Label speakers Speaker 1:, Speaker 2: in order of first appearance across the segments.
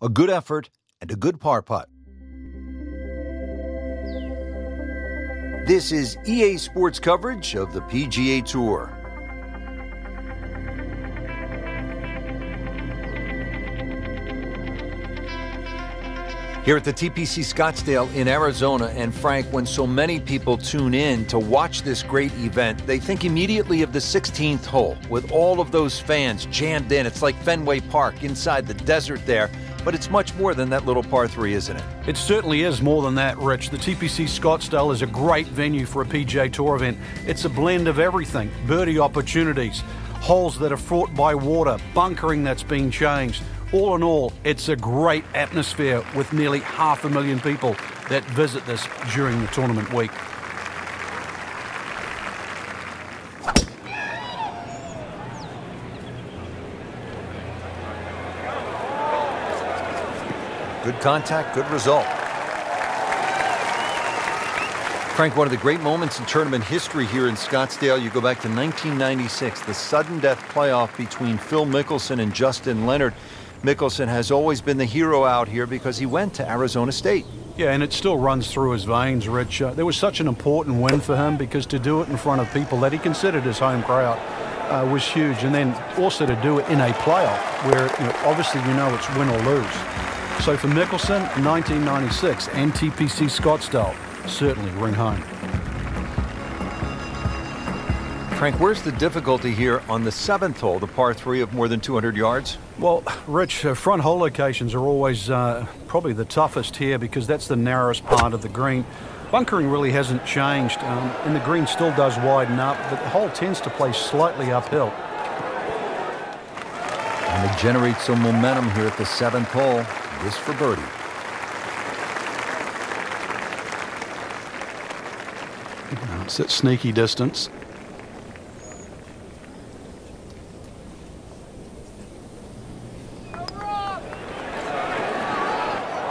Speaker 1: a good effort, and a good par putt. This is EA Sports coverage of the PGA Tour. Here at the TPC Scottsdale in Arizona, and Frank, when so many people tune in to watch this great event, they think immediately of the 16th hole with all of those fans jammed in. It's like Fenway Park inside the desert there, but it's much more than that little par 3, isn't it?
Speaker 2: It certainly is more than that, Rich. The TPC Scottsdale is a great venue for a PGA Tour event. It's a blend of everything: birdie opportunities, holes that are fraught by water, bunkering that's been changed. All in all, it's a great atmosphere with nearly 500,000 people that visit this during the tournament week.
Speaker 1: Good contact, good result. Frank, one of the great moments in tournament history here in Scottsdale, you go back to 1996, the sudden death playoff between Phil Mickelson and Justin Leonard. Mickelson has always been the hero out here because he went to Arizona State.
Speaker 2: Yeah, and it still runs through his veins, Rich. There was such an important win for him because to do it in front of people that he considered his home crowd was huge. And then also to do it in a playoff where obviously it's win or lose. So for Mickelson, 1996 and TPC Scottsdale certainly ring home.
Speaker 1: Frank, where's the difficulty here on the 7th hole, the par 3 of more than 200 yards?
Speaker 2: Well, Rich, front hole locations are always probably the toughest here because that's the narrowest part of the green. Bunkering really hasn't changed, and the green still does widen up, but the hole tends to play slightly uphill.
Speaker 1: And to generate some momentum here at the 7th hole, this for birdie.
Speaker 2: It's at sneaky distance.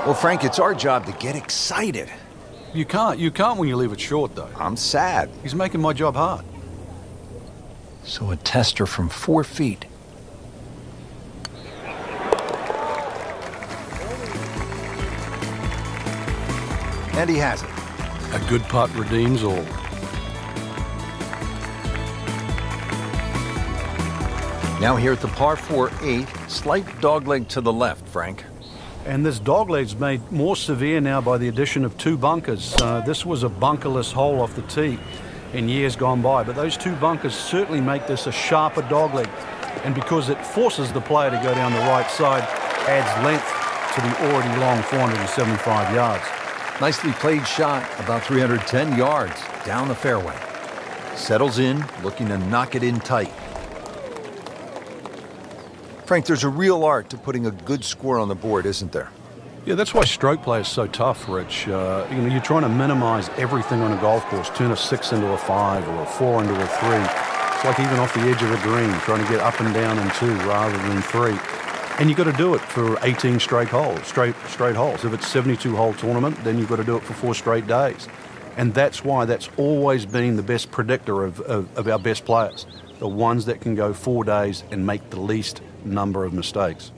Speaker 1: Well, Frank, it's our job to get excited.
Speaker 2: You can't when you leave it short, though.
Speaker 1: I'm sad.
Speaker 2: He's making my job hard.
Speaker 1: So a tester from 4 feet. And he has it.
Speaker 2: A good putt redeems all.
Speaker 1: Now here at the par 4-8, slight dogleg to the left, Frank.
Speaker 2: And this dogleg's made more severe now by the addition of 2 bunkers. This was a bunkerless hole off the tee in years gone by, but those 2 bunkers certainly make this a sharper dogleg. And because it forces the player to go down the right side, adds length to the already long 475 yards.
Speaker 1: Nicely played shot, about 310 yards down the fairway. Settles in, looking to knock it in tight. Frank, there's a real art to putting a good score on the board, isn't there?
Speaker 2: Yeah, that's why stroke play is so tough, Rich. You're trying to minimize everything on a golf course, turn a 6 into a 5 or a 4 into a 3. It's like even off the edge of a green, trying to get up and down in 2 rather than 3. And you've got to do it for 18 straight holes, straight holes. If it's a 72-hole tournament, then you've got to do it for 4 straight days. And that's why that's always been the best predictor of our best players, the ones that can go 4 days and make the least number of mistakes.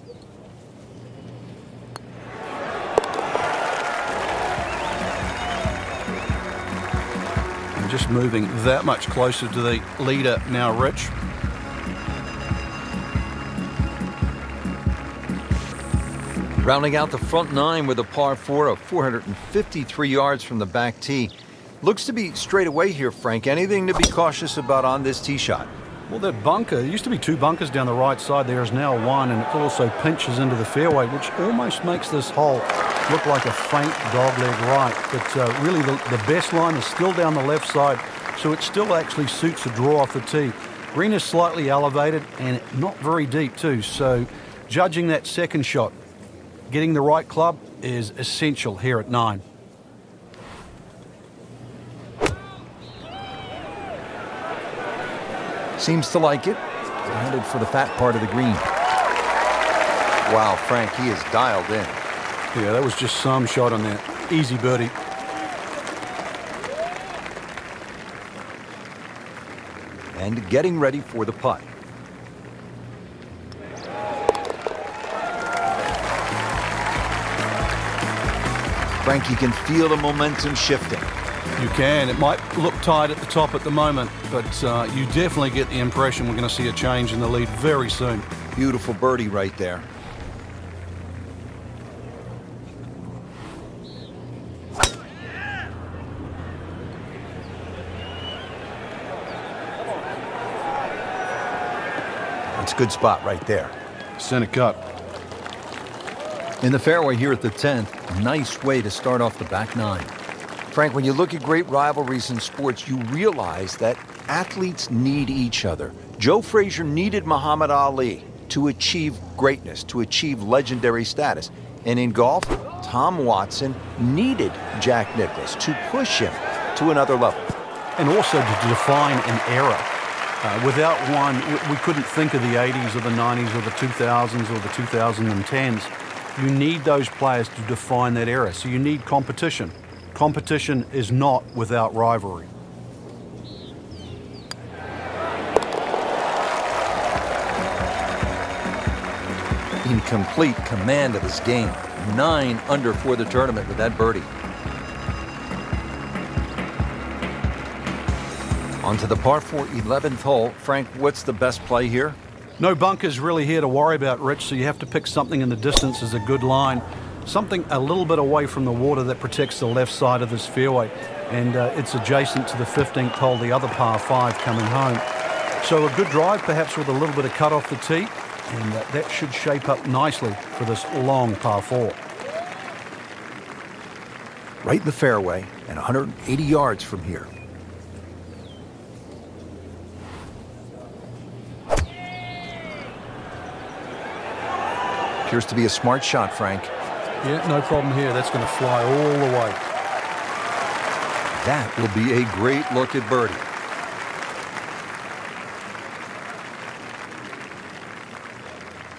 Speaker 2: And just moving that much closer to the leader now, Rich.
Speaker 1: Rounding out the front 9 with a par 4 of 453 yards from the back tee. Looks to be straight away here, Frank. Anything to be cautious about on this tee shot?
Speaker 2: Well, that bunker, there used to be 2 bunkers down the right side. There is now 1, and it also pinches into the fairway, which almost makes this hole look like a faint dogleg right. But really, the best line is still down the left side, so it still actually suits a draw off the tee. Green is slightly elevated and not very deep, too. So judging that second shot, getting the right club is essential here at 9.
Speaker 1: Seems to like it. Headed for the fat part of the green. Wow, Frank, he is dialed in.
Speaker 2: Yeah, that was just some shot on that. Easy birdie.
Speaker 1: And getting ready for the putt. Frank, you can feel the momentum shifting.
Speaker 2: You can. It might look tight at the top at the moment, but you definitely get the impression we're going to see a change in the lead very soon.
Speaker 1: Beautiful birdie right there. That's a good spot right there.
Speaker 2: Center cut.
Speaker 1: In the fairway here at the 10th, nice way to start off the back nine. Frank, when you look at great rivalries in sports, you realize that athletes need each other. Joe Frazier needed Muhammad Ali to achieve greatness, to achieve legendary status. And in golf, Tom Watson needed Jack Nicklaus to push him to another level.
Speaker 2: And also to define an era. Without one, we couldn't think of the 80s or the 90s or the 2000s or the 2010s. You need those players to define that era. So you need competition. Competition is not without rivalry.
Speaker 1: In complete command of his game. 9 under for the tournament with that birdie. On to the par 4 11th hole. Frank, what's the best play here?
Speaker 2: No bunkers really here to worry about, Rich, so you have to pick something in the distance as a good line. Something a little bit away from the water that protects the left side of this fairway. And it's adjacent to the 15th hole, the other par 5 coming home. So a good drive, perhaps with a little bit of cut off the tee. And that should shape up nicely for this long par 4.
Speaker 1: Right in the fairway and 180 yards from here. Appears to be a smart shot, Frank.
Speaker 2: Yeah, no problem here. That's going to fly all the way.
Speaker 1: That will be a great look at birdie.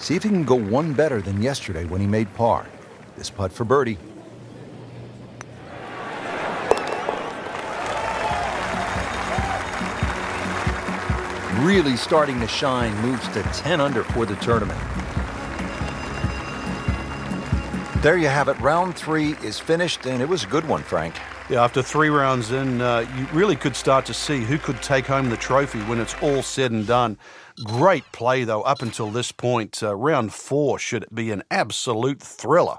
Speaker 1: See if he can go one better than yesterday when he made par. This putt for birdie. Really starting to shine, moves to 10 under for the tournament. There you have it. Round 3 is finished, and it was a good one, Frank.
Speaker 2: Yeah, after 3 rounds in, you really could start to see who could take home the trophy when it's all said and done. Great play, though, up until this point. Round 4 should be an absolute thriller.